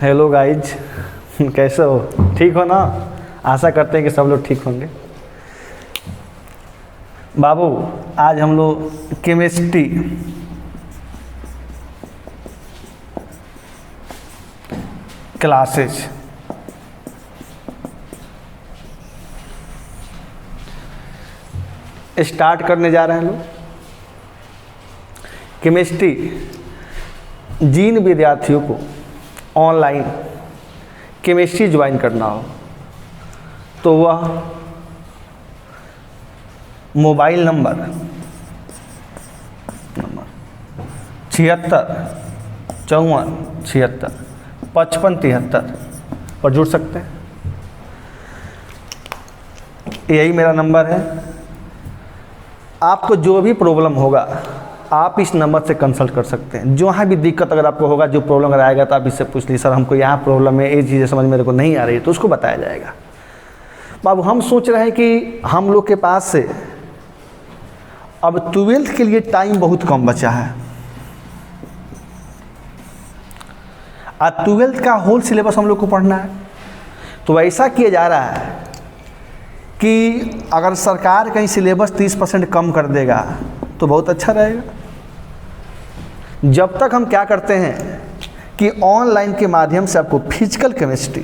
Hello guys, कैसे हो? ठीक हो ना? आशा करते हैं कि सब लोग ठीक होंगे। बाबू, आज हम लोग केमिस्ट्री क्लासेस स्टार्ट करने जा रहे हैं। लोग केमिस्ट्री जिन विद्यार्थियों को ऑनलाइन केमिस्ट्री ज्वाइन करना हो तो वह मोबाइल नंबर 76 54 76 55 73 पर जुड़ सकते हैं। यही मेरा नंबर है। आपको जो भी प्रॉब्लम होगा आप इस नंबर से कंसल्ट कर सकते हैं। जहाँ भी दिक्कत अगर आपको होगा, जो प्रॉब्लम अगर आएगा तो आप इससे पूछ लीजिए, सर हमको यहाँ प्रॉब्लम है, ये चीज़ें समझ मेरे को नहीं आ रही है, तो उसको बताया जाएगा। बाबू, हम सोच रहे हैं कि हम लोग के पास से अब 12th के लिए टाइम बहुत कम बचा है। आज 12th का होल सिलेबस हम लोग को पढ़ना है। तो ऐसा किया जा रहा है कि अगर सरकार कहीं सिलेबस 30% कम कर देगा तो बहुत अच्छा रहेगा। जब तक हम क्या करते हैं कि ऑनलाइन के माध्यम से आपको फिजिकल केमिस्ट्री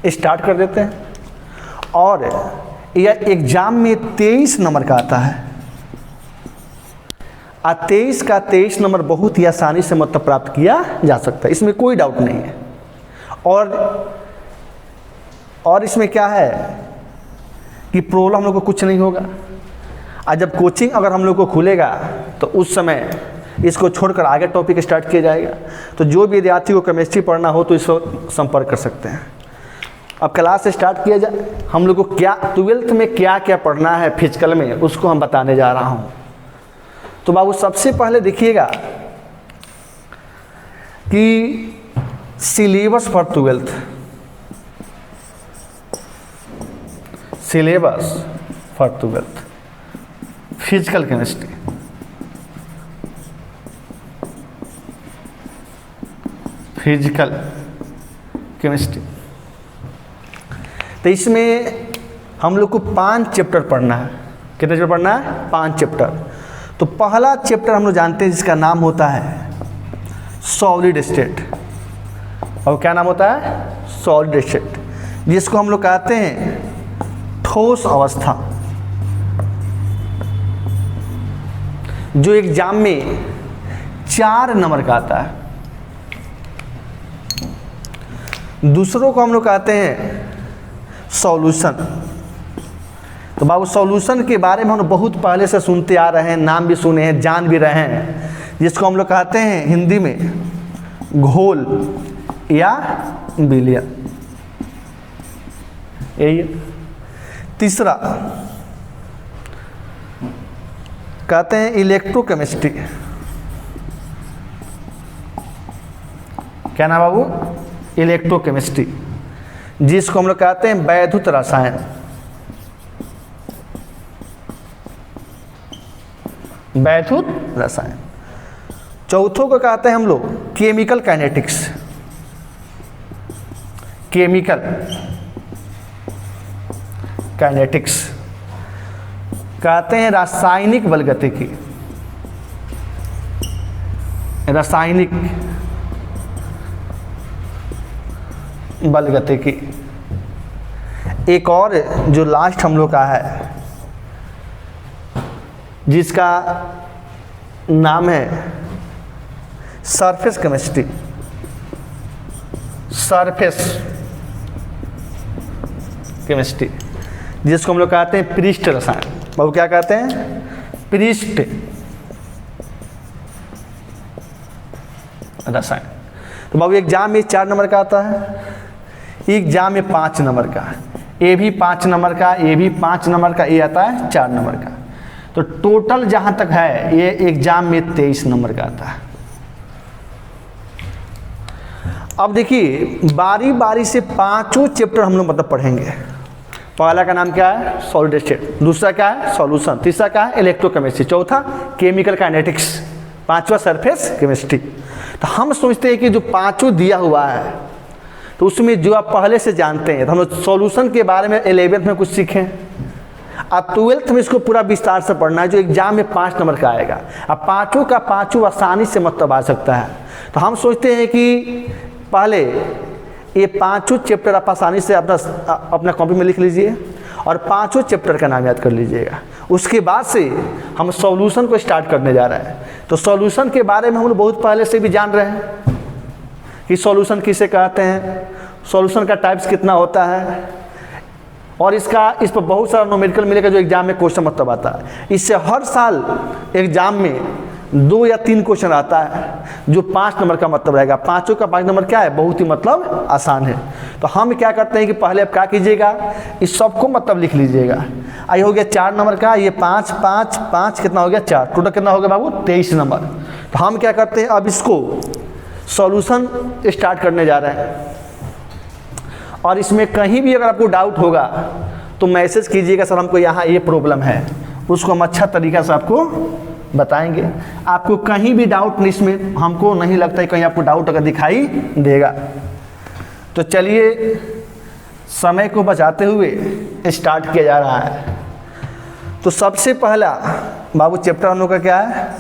स्टार्ट कर देते हैं, और यह एग्ज़ाम में 23 नंबर का आता है। 23 का 23 नंबर बहुत ही आसानी से मतलब प्राप्त किया जा सकता है, इसमें कोई डाउट नहीं है। और इसमें क्या है कि प्रॉब्लम हम लोग को कुछ नहीं होगा। आज जब कोचिंग अगर हम लोग को खुलेगा तो उस समय इसको छोड़कर आगे टॉपिक स्टार्ट किया जाएगा। तो जो विद्यार्थी को केमिस्ट्री पढ़ना हो तो इसको संपर्क कर सकते हैं। अब क्लास स्टार्ट किया जाए। हम लोग को क्या 12th में क्या क्या पढ़ना है फिजिकल में, उसको हम बताने जा रहा हूँ। तो बाबू, सबसे पहले देखिएगा कि syllabus for 12th, syllabus for 12th physical chemistry. Physical chemistry, तो इसमें हम लोग को 5 चैप्टर पढ़ना है। कितने चैप्टर पढ़ना है? 5 चैप्टर। तो पहला चैप्टर हम लोग जानते हैं जिसका नाम होता है सॉलिड स्टेट। और क्या नाम होता है? सॉलिड स्टेट, जिसको हम लोग कहते हैं ठोस अवस्था, जो एग्जाम में 4 नंबर का आता है। दूसरों को हम लोग कहते हैं सॉल्यूशन। तो बाबू, सॉल्यूशन के बारे में हम लोग बहुत पहले से सुनते आ रहे हैं, नाम भी सुने हैं, जान भी रहे हैं, जिसको हम लोग कहते हैं हिंदी में घोल या विलयन। यही है। तीसरा कहते हैं इलेक्ट्रोकेमिस्ट्री। क्या नाम बाबू? इलेक्ट्रोकेमिस्ट्री, जिसको हम लोग कहते हैं वैद्युत रसायन। वैद्युत रसायन। चौथों को कहते हैं हम लोग केमिकल काइनेटिक्स। केमिकल काइनेटिक्स कहते हैं रासायनिक बलगतिकी। रासायनिक बलगतिकी। एक और जो लास्ट हम लोग का है, जिसका नाम है सरफेस केमिस्ट्री। सरफेस केमिस्ट्री, जिसको हम लोग कहते हैं पृष्ठ रसायन। बाबू, क्या कहते हैं? पृष्ठ रसायन। तो बाबू, एग्जाम में 4 नंबर का आता है, एग्जाम में 5 नंबर का, ये भी 5 नंबर का, ये भी 5 नंबर का, ये आता है 4 नंबर का। तो टोटल जहाँ तक है ये एग्जाम में 23 नंबर का आता है। अब देखिए, बारी बारी से 5 चैप्टर हम लोग मतलब पढ़ेंगे। पहला का नाम क्या है? Solid state. दूसरा क्या है? सॉल्यूशन। तीसरा क्या है? इलेक्ट्रोकेमिस्ट्री। चौथा केमिकल काइनेटिक्स। पांचवा सरफेस केमिस्ट्री। तो हम सोचते हैं कि जो पांचों दिया हुआ है तो उसमें जो आप पहले से जानते हैं, तो हम लोग सॉल्यूशन के बारे में 11th में कुछ सीखें, अब 12th में इसको पूरा विस्तार से पढ़ना है जो एग्जाम में 5 नंबर का आएगा। अब पाँचों का पाँचों आसानी से मतलब आ सकता है। तो हम सोचते हैं कि पहले ये पाँचों चैप्टर आप आसानी से अपना कॉपी में लिख लीजिए और पाँचों चैप्टर का नाम याद कर लीजिएगा। उसके बाद से हम सॉल्यूशन को स्टार्ट करने जा रहे हैं। तो सॉल्यूशन के बारे में हम लोग बहुत पहले से भी जान रहे हैं कि सॉल्यूशन किसे कहते हैं, सॉल्यूशन का टाइप्स कितना होता है, और इस पर बहुत सारा न्यूमेरिकल मिलेगा जो एग्जाम में क्वेश्चन मतलब आता है। इससे हर साल एग्जाम में 2 या 3 क्वेश्चन आता है जो 5 नंबर का मतलब रहेगा। पाँचों का 5 नंबर क्या है? बहुत ही मतलब आसान है। तो हम क्या करते हैं कि पहले आप क्या कीजिएगा, इस सबको मतलब लिख लीजिएगा। आई हो गया 4 नंबर का, ये 5 5 5 कितना हो गया? 4। टोटल कितना हो गया बाबू? 23 नंबर। तो हम क्या करते हैं, अब इसको सॉल्यूशन स्टार्ट करने जा रहे हैं। और इसमें कहीं भी अगर आपको डाउट होगा तो मैसेज कीजिएगा, सर हमको यहाँ ये प्रॉब्लम है, उसको हम अच्छा तरीक़ा से आपको बताएंगे। आपको कहीं भी डाउट इसमें हमको नहीं लगता है कहीं आपको डाउट अगर दिखाई देगा। तो चलिए समय को बचाते हुए स्टार्ट किया जा रहा है। तो सबसे पहला बाबू चैप्टर हम लोग का क्या है?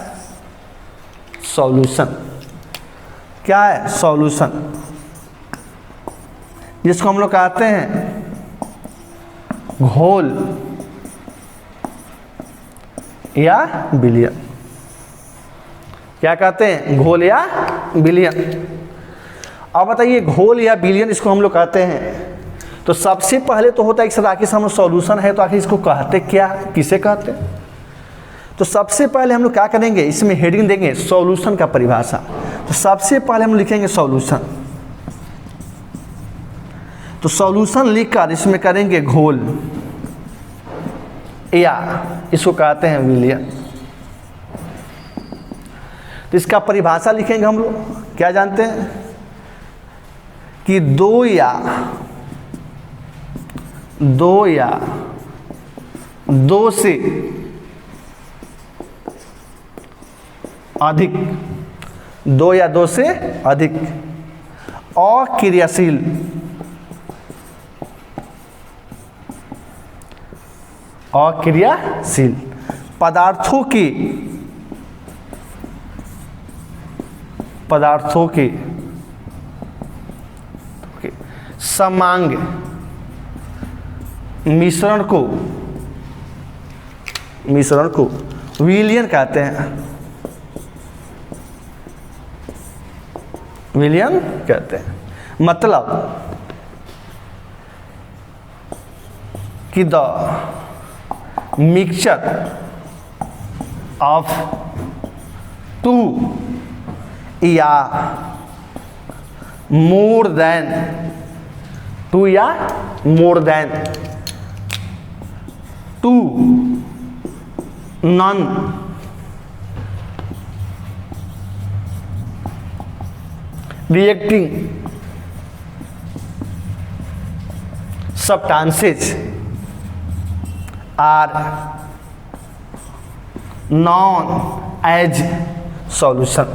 सॉल्यूशन। क्या है? सॉल्यूशन, जिसको हम लोग कहते हैं घोल या विलयन। क्या कहते हैं? घोल या विलयन। अब बताइए घोल या विलयन इसको हम लोग कहते हैं। तो सबसे पहले तो होता है कि सर आखिर हम लोग सॉल्यूशन है तो आखिर इसको कहते क्या, किसे कहते? तो सबसे पहले हम लोग क्या करेंगे, इसमें हेडिंग देंगे सॉल्यूशन का परिभाषा। तो सबसे पहले हम लिखेंगे सॉल्यूशन। तो सॉल्यूशन लिखकर इसमें करेंगे घोल या इसको कहते हैं विलयन। तो इसका परिभाषा लिखेंगे हम लोग। क्या जानते हैं कि दो या दो से अधिक, 2 या 2 से अधिक अक्रियाशील पदार्थों के समांग मिश्रण को विलयन कहते हैं। विलयन कहते हैं मतलब कि द मिक्सचर ऑफ 2 या मोर देन 2 या मोर than 2 non reacting substances are known as solution।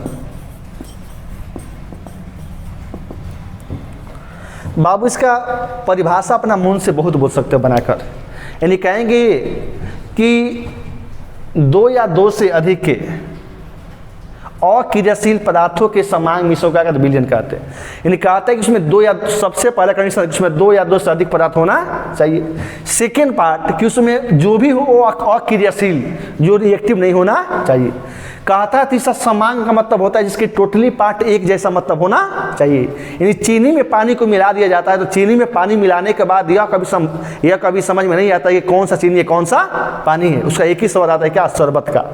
बाबू इसका परिभाषा अपना मन से बहुत बोल सकते हो बनाकर, यानी कहेंगे कि 2 या 2 से अधिक के अक्रियाशील पदार्थों के समांग मिश्रण का विलयन कहते हैं। यानी कहते हैं कि उसमें 2 या सबसे पहला कंडीशन उसमें 2 या 2 से अधिक पदार्थ होना चाहिए। सेकेंड पार्ट कि उसमें जो भी हो वो अक्रियाशील, जो रिएक्टिव नहीं होना चाहिए। कहता है तीसरा समांग का मतलब होता है जिसके टोटली पार्ट एक जैसा मतलब होना चाहिए। यानी चीनी में पानी को मिला दिया जाता है तो चीनी में पानी मिलाने के बाद यह कभी समझ में नहीं आता कि कौन सा चीनी है कौन सा पानी है, उसका एक ही शब्द आता है क्या? शरबत का।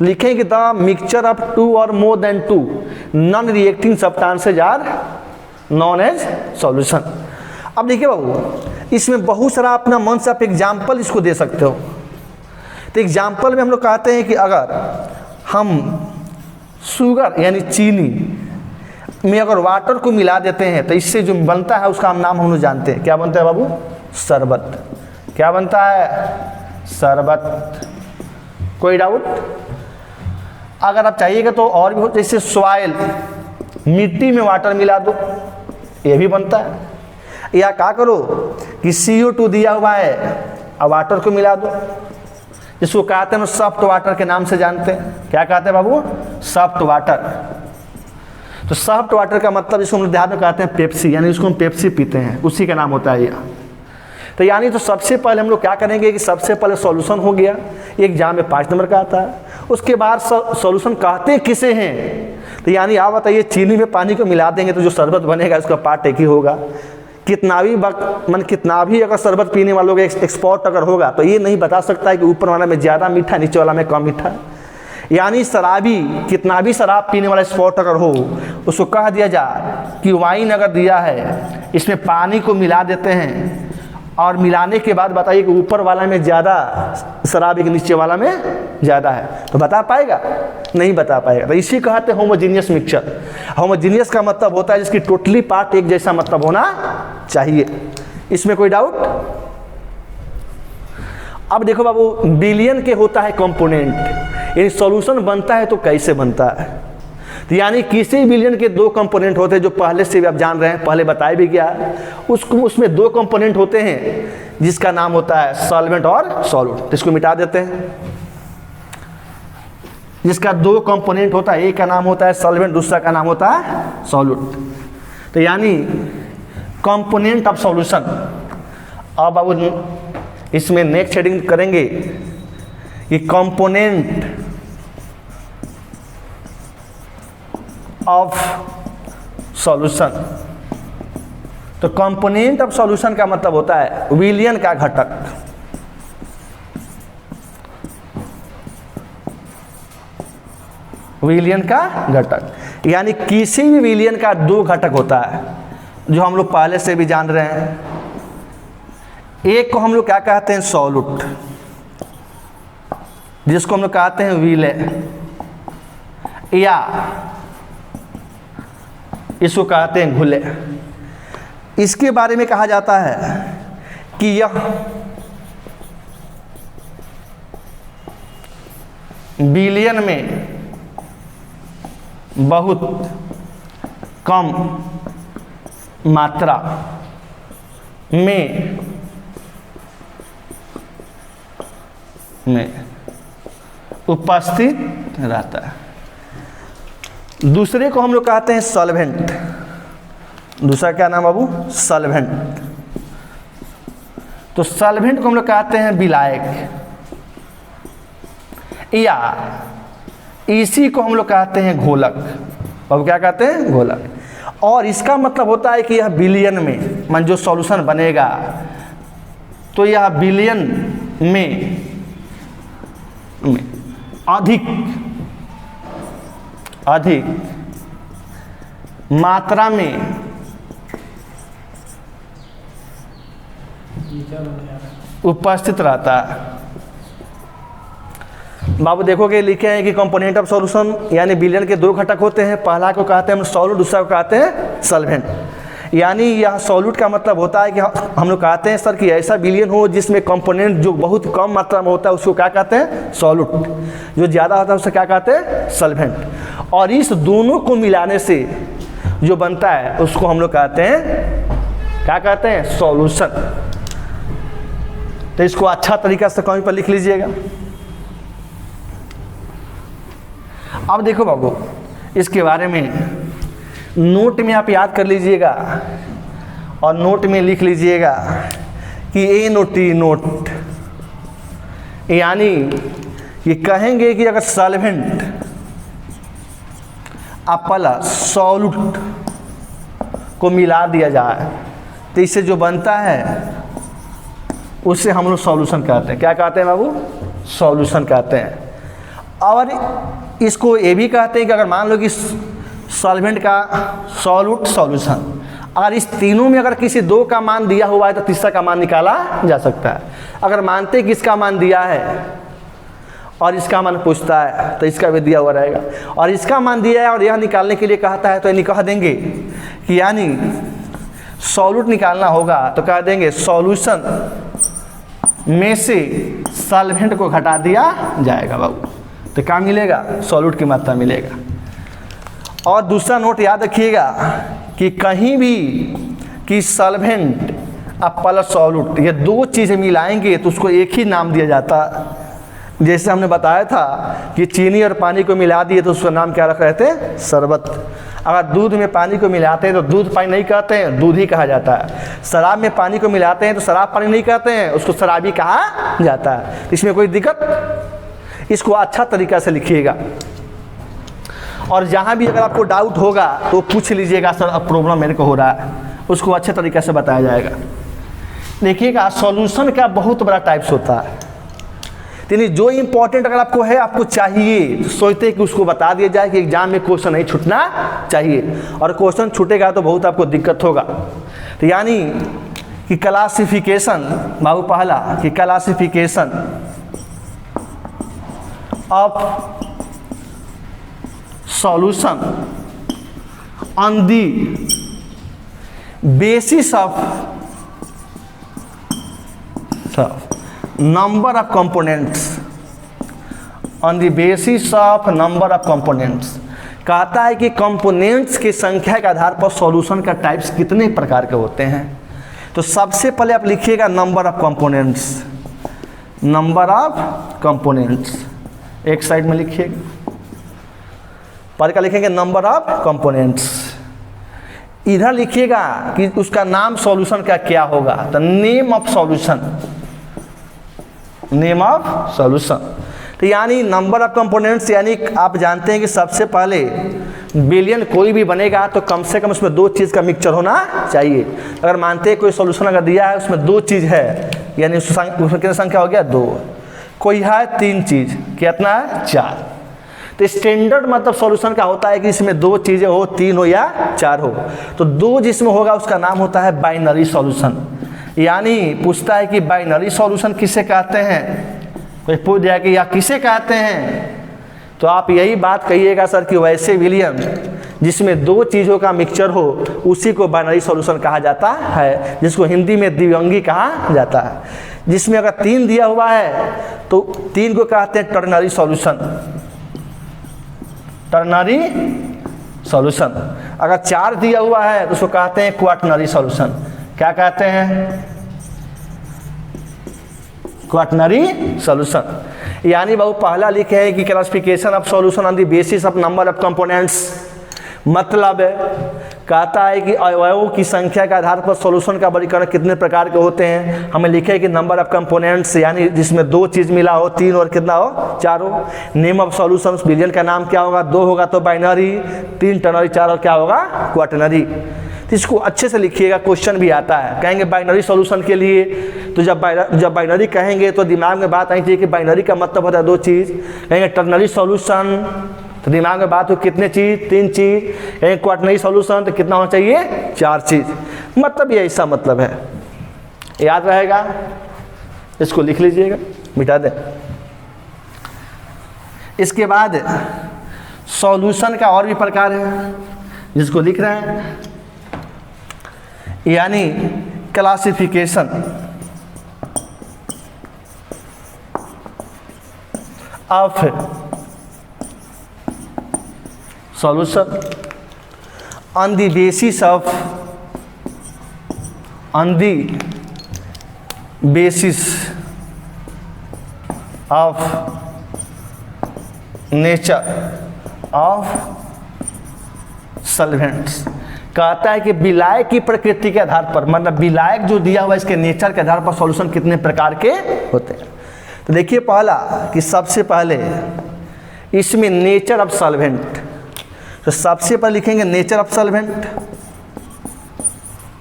लिखेंगे द मिक्सचर ऑफ 2 और more than 2 non reacting substances are known as solution. अब देखिए बाबू इसमें बहुत सारा अपना मन से आप एग्जाम्पल इसको दे सकते हो। तो एग्जाम्पल में हम लोग कहते हैं कि अगर हम शुगर यानी चीनी में अगर वाटर को मिला देते हैं तो इससे जो बनता है उसका नाम हम लोग जानते हैं। क्या बनता है बाबू? शरबत। क्या बनता है? शरबत। कोई डाउट? अगर आप चाहिएगा तो और भी हो, जैसे सॉइल, मिट्टी में वाटर मिला दो, ये भी बनता है। या क्या करो कि CO2 दिया हुआ है और वाटर को मिला दो, जिसको कहते हैं सॉफ्ट वाटर के नाम से जानते हैं। क्या कहते हैं बाबू? Soft water. तो सॉफ्ट वाटर का मतलब इसको हम देहात में कहते हैं पेप्सी, यानी इसको हम पेप्सी पीते हैं, उसी का नाम होता है यह। तो यानी तो सबसे पहले हम लोग क्या करेंगे कि सबसे पहले सॉल्यूशन हो गया, एग्जाम में 5 नंबर का आता है। उसके बाद सॉल्यूशन कहते किसे हैं? तो यानी आप बताइए, चीनी में पानी को मिला देंगे तो जो शरबत बनेगा उसका पार्ट एक ही होगा। कितना भी अगर शरबत पीने वालों का एक्सपर्ट अगर होगा तो ये नहीं बता सकता है कि ऊपर वाला में ज़्यादा मीठा, नीचे वाला में कम मीठा। यानी शराबी, कितना भी शराब पीने वाला एक्सपर्ट अगर हो, उसको कह दिया जाए कि वाइन अगर दिया है, इसमें पानी को मिला देते हैं और मिलाने के बाद बताइए कि ऊपर वाला में ज़्यादा शराब है कि नीचे वाला में ज़्यादा है, तो बता पाएगा? नहीं बता पाएगा। तो इसी कहते हैं होमोजीनियस मिक्सचर। होमोजीनियस का मतलब होता है जिसकी टोटली पार्ट एक जैसा मतलब होना चाहिए। इसमें कोई डाउट? अब देखो बाबू, बिलियन के होता है कंपोनेंट, यानी सॉल्यूशन बनता है तो कैसे बनता है? तो यानी किसी बिलियन के 2 कंपोनेंट होते हैं, जो पहले से भी आप जान रहे हैं, पहले बताया भी गया। उसमें 2 कंपोनेंट होते हैं जिसका नाम होता है सॉल्वेंट और सॉल्यूट। इसको मिटा देते हैं। जिसका 2 कंपोनेंट होता है, एक का नाम होता है सॉल्वेंट, दूसरा का नाम होता है सॉल्यूट। तो यानी कंपोनेंट ऑफ सॉल्यूशन। अब इसमें नेक्स्ट हेडिंग करेंगे कि कंपोनेंट ऑफ सॉल्यूशन। तो कंपोनेंट ऑफ सॉल्यूशन का मतलब होता है विलयन का घटक। विलयन का घटक, यानी किसी भी विलयन का 2 घटक होता है, जो हम लोग पहले से भी जान रहे हैं। एक को हम लोग क्या कहते हैं? सॉल्यूट, जिसको हम लोग कहते हैं विलय, या इसको कहते हैं घुले। इसके बारे में कहा जाता है कि यह बिलियन में बहुत कम मात्रा में उपस्थित रहता है। दूसरे को हम लोग कहते हैं सॉल्वेंट। दूसरा क्या नाम बाबू? सॉल्वेंट। तो सॉल्वेंट को हम लोग कहते हैं विलायक, या इसी को हम लोग कहते हैं घोलक। बाबू क्या कहते हैं? घोलक। और इसका मतलब होता है कि यह बिलियन में, मान जो सॉल्यूशन बनेगा तो यह बिलियन में अधिक मात्रा में उपस्थित रहता है। बाबू देखोगे लिखे हैं कि कंपोनेंट ऑफ सॉल्यूशन, यानी बिलियन के 2 घटक होते हैं। पहला को कहते हैं हम सॉल्यूट, दूसरा को कहते हैं सॉल्वेंट। यानी यह सॉल्यूट का मतलब होता है कि हम लोग कहते हैं सर कि ऐसा बिलियन हो जिसमें कंपोनेंट जो बहुत कम मात्रा में होता है उसको क्या कहते हैं? सॉल्यूट। जो ज़्यादा होता है उससे क्या कहते हैं? सॉल्वेंट। और इस दोनों को मिलाने से जो बनता है उसको हम लोग कहते हैं, क्या कहते हैं? सॉल्यूशन। तो इसको अच्छा तरीका से कहीं पर लिख लीजिएगा। अब देखो बाबू, इसके बारे में नोट में आप याद कर लीजिएगा और नोट में लिख लीजिएगा कि NOT नोट, यानी ये कहेंगे कि अगर सॉल्वेंट प्लस सॉल्यूट को मिला दिया जाए तो इससे जो बनता है उससे हम लोग सॉल्यूशन कहते हैं। क्या कहते हैं बाबू? सॉल्यूशन कहते हैं। और इसको ये भी कहते हैं कि अगर मान लो कि सॉल्वेंट का सॉल्यूट सॉल्यूशन, अगर इस तीनों में अगर किसी 2 का मान दिया हुआ है तो तीसरा का मान निकाला जा सकता है। अगर मानते कि इसका मान दिया है और इसका मान पूछता है तो इसका भी दिया हुआ रहेगा, और इसका मान दिया है और यह निकालने के लिए कहता है तो ये कह देंगे कि यानी सॉल्यूट निकालना होगा तो कह देंगे सॉल्यूशन में से सॉल्वेंट को घटा दिया जाएगा बाबू, तो क्या मिलेगा? सॉल्यूट की मात्रा मिलेगा। और दूसरा नोट याद रखिएगा कि कहीं भी कि सॉल्वेंट अब प्लस सॉल्यूट ये दो चीज़ें मिलाएंगे तो उसको एक ही नाम दिया जाता है। जैसे हमने बताया था कि चीनी और पानी को मिला दिए तो उसका नाम क्या रख रहे थे? शरबत। अगर दूध में पानी को मिलाते हैं तो दूध पानी नहीं कहते हैं, दूध ही कहा जाता है। शराब में पानी को मिलाते हैं तो शराब पानी नहीं कहते हैं, उसको शराबी कहा जाता है। इसमें कोई दिक्कत? इसको अच्छा तरीक़ा से लिखिएगा और जहाँ भी अगर आपको डाउट होगा तो पूछ लीजिएगा, सर अब प्रॉब्लम मेरे को हो रहा है, उसको अच्छे तरीक़े से बताया जाएगा। देखिएगा सॉल्यूशन का बहुत बड़ा टाइप्स होता है, यानी जो इम्पोर्टेंट अगर आपको है, आपको चाहिए तो सोचते हैं कि उसको बता दिया जाए कि एग्जाम में क्वेश्चन नहीं छूटना चाहिए, और क्वेश्चन छूटेगा तो बहुत आपको दिक्कत होगा। तो यानी कि क्लासिफिकेशन बाबू पहला कि classification of solution on the basis of number of components, on the basis of number of components। कहता है कि कंपोनेंट्स की संख्या के आधार पर सॉल्यूशन का टाइप्स कितने प्रकार के होते हैं। तो सबसे पहले आप लिखिएगा number of components, number of components एक साइड में लिखिएगा, पर क्या लिखेंगे? Number of components. इधर लिखिएगा कि उसका नाम सॉल्यूशन का क्या होगा, तो name of solution, name of solution. तो यानी नंबर ऑफ कंपोनेंट्स, यानी आप जानते हैं कि सबसे पहले बिलियन कोई भी बनेगा तो कम से कम उसमें दो चीज़ का मिक्सचर होना चाहिए। अगर मानते हैं कोई सॉल्यूशन अगर दिया है उसमें दो चीज़ है, यानी उसमें कितनी संख्या हो गया? दो। कोई है तीन चीज़, कितना है? चार। तो स्टैंडर्ड मतलब सॉल्यूशन का होता है कि इसमें दो चीज़ें हो, तीन हो या चार हो। तो दो जिसमें होगा उसका नाम होता है बाइनरी सॉल्यूशन। यानी पूछता है कि बाइनरी सॉल्यूशन किसे कहते हैं, कोई पूछ दिया कि या किसे कहते हैं, तो आप यही बात कहिएगा सर कि वैसे विलियन जिसमें दो चीज़ों का मिक्सचर हो उसी को बाइनरी सॉल्यूशन कहा जाता है, जिसको हिंदी में द्विअंगी कहा जाता है। जिसमें अगर तीन दिया हुआ है तो तीन को कहते हैं टर्नरी सॉल्यूशन, टर्नरी सॉल्यूशन। अगर चार दिया हुआ है तो उसको कहते हैं क्वाटनरी सॉल्यूशन। क्या कहते हैं? Quaternary solution. यानी बाबू पहला लिखे है कि classification of solution on the basis of number of components, मतलब कहता है कि अवयवों की संख्या के आधार पर सॉल्यूशन का वर्गीकरण कितने प्रकार के होते हैं। हमें लिखे कि नंबर ऑफ कंपोनेंट्स, यानी जिसमें दो चीज़ मिला हो, तीन और कितना हो? चार हो। नेम ऑफ सॉल्यूशन, बिलियन का नाम क्या होगा? दो होगा तो बाइनरी, तीन टर्नरी, चार और क्या होगा? क्वाटनरी। तो इसको अच्छे से लिखिएगा, क्वेश्चन भी आता है। कहेंगे बाइनरी सॉल्यूशन के लिए, तो जब बाइनरी कहेंगे तो दिमाग में बात आनी चाहिए कि बाइनरी का मतलब होता है दो चीज़। कहेंगे टर्नरी सॉल्यूशन तो दिमाग में बात हो कितने चीज़? तीन चीज़। कहेंगे क्वाटनरी सॉल्यूशन तो कितना होना चाहिए? चार चीज़। मतलब ये ऐसा मतलब है, याद रहेगा, इसको लिख लीजिएगा, मिटा दें। इसके बाद सॉल्यूशन का और भी प्रकार है जिसको लिख रहे हैं, यानी classification of solution on the basis of, on the basis of nature of solvents. कहता है कि विलायक की प्रकृति के आधार पर, मतलब विलायक जो दिया हुआ है इसके नेचर के आधार पर सॉल्यूशन कितने प्रकार के होते हैं। तो देखिए पहला कि सबसे पहले इसमें नेचर ऑफ सॉल्वेंट, तो सबसे पहले लिखेंगे nature of solvent,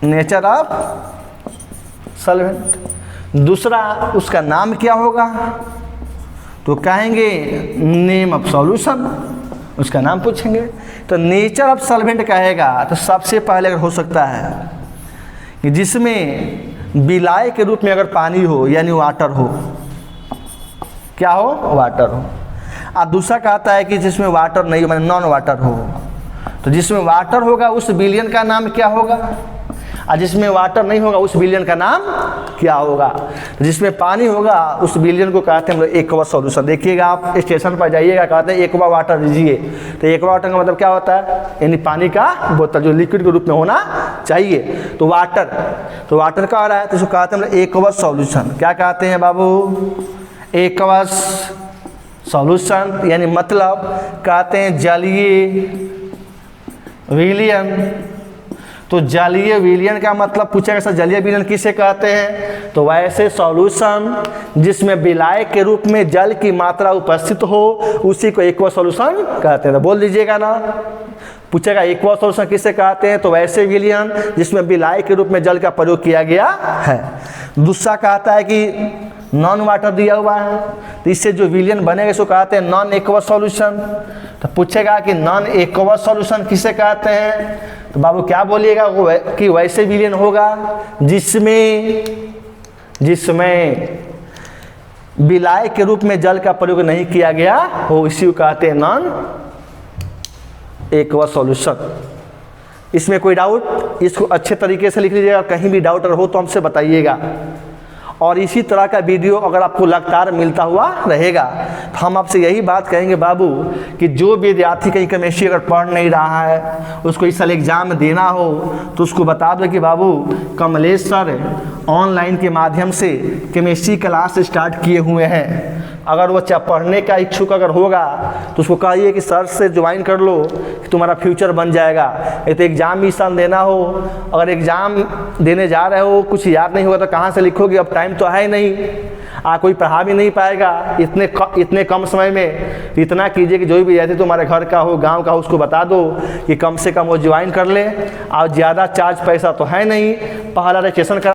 nature of solvent. दूसरा उसका नाम क्या होगा, तो कहेंगे नेम ऑफ सॉल्यूशन, उसका नाम पूछेंगे। तो नेचर ऑफ सॉल्वेंट कहेगा तो सबसे पहले अगर हो सकता है कि जिसमें विलाय के रूप में अगर पानी हो, यानी वाटर हो, क्या हो? वाटर हो। और दूसरा कहता है कि जिसमें वाटर नहीं हो, माने नॉन वाटर हो। तो जिसमें वाटर होगा उस विलियन का नाम क्या होगा? और जिसमें वाटर नहीं होगा उस विलयन का नाम क्या होगा? तो जिसमें पानी होगा उस विलयन को कहते हैं हम लोग एक्वा सॉल्यूशन। देखिएगा आप स्टेशन पर जाइएगा, कहते हैं एक्वा वाटर दीजिए, तो एक्वा वाटर का मतलब क्या होता है? यानी पानी का बोतल जो लिक्विड के रूप में होना चाहिए। तो वाटर का आ रहा है तो इसको कहते हैं हम लोग एक्वा सॉल्यूशन। क्या कहते हैं बाबू? एक्वा सॉल्यूशन, यानी मतलब कहते हैं जलीय विलयन। तो जलीय विलयन का मतलब पूछेगा सर जलीय विलयन किसे कहते हैं? तो वैसे सॉल्यूशन जिसमें विलायक के रूप में जल की मात्रा उपस्थित हो उसी को एक्वा सॉल्यूशन कहते हैं। तो बोल दीजिएगा ना, पूछेगा एक्वा सॉल्यूशन किसे कहते हैं? तो वैसे विलयन जिसमें विलायक के रूप में जल का प्रयोग किया गया है। दूसरा कहता है कि नॉन वाटर दिया हुआ है, तो इससे जो विलयन बनेगा इसको कहते हैं नॉन एक्वा सॉल्यूशन। तो पूछेगा कि नॉन एक्वा सॉल्यूशन किसे कहते हैं? तो बाबू क्या बोलिएगा कि वैसे विलयन होगा जिसमें विलायक के रूप में जल का प्रयोग नहीं किया गया हो, इसी को कहते हैं नॉन एक्वा सॉल्यूशन। इसमें कोई डाउट? इसको अच्छे तरीके से लिख लीजिएगा, कहीं भी डाउट अगर हो तो हमसे बताइएगा। और इसी तरह का वीडियो अगर आपको लगातार मिलता हुआ रहेगा तो हम आपसे यही बात कहेंगे बाबू कि जो विद्यार्थी कहीं केमिस्ट्री अगर पढ़ नहीं रहा है, उसको इस साल एग्ज़ाम देना हो, तो उसको बता दो कि बाबू कमलेश सर ऑनलाइन के माध्यम से केमिस्ट्री क्लास स्टार्ट किए हुए हैं। अगर वो पढ़ने का इच्छुक अगर होगा तो उसको कहिए कि सर से ज्वाइन कर लो कि तुम्हारा फ्यूचर बन जाएगा। ये तो एग्ज़ाम भी इस साल देना हो, अगर एग्ज़ाम देने जा रहे हो कुछ याद नहीं होगा तो कहाँ से लिखोगे? अब टाइम तो है नहीं, कोई पढ़ा भी नहीं पाएगा इतने कम समय में। इतना कीजिए कि जो भी विद्यार्थी तुम्हारे घर का हो, गांव का हो, उसको बता दो कि कम से कम वो ज्वाइन कर ले। और ज़्यादा चार्ज पैसा तो है नहीं, पहला रजिस्ट्रेशन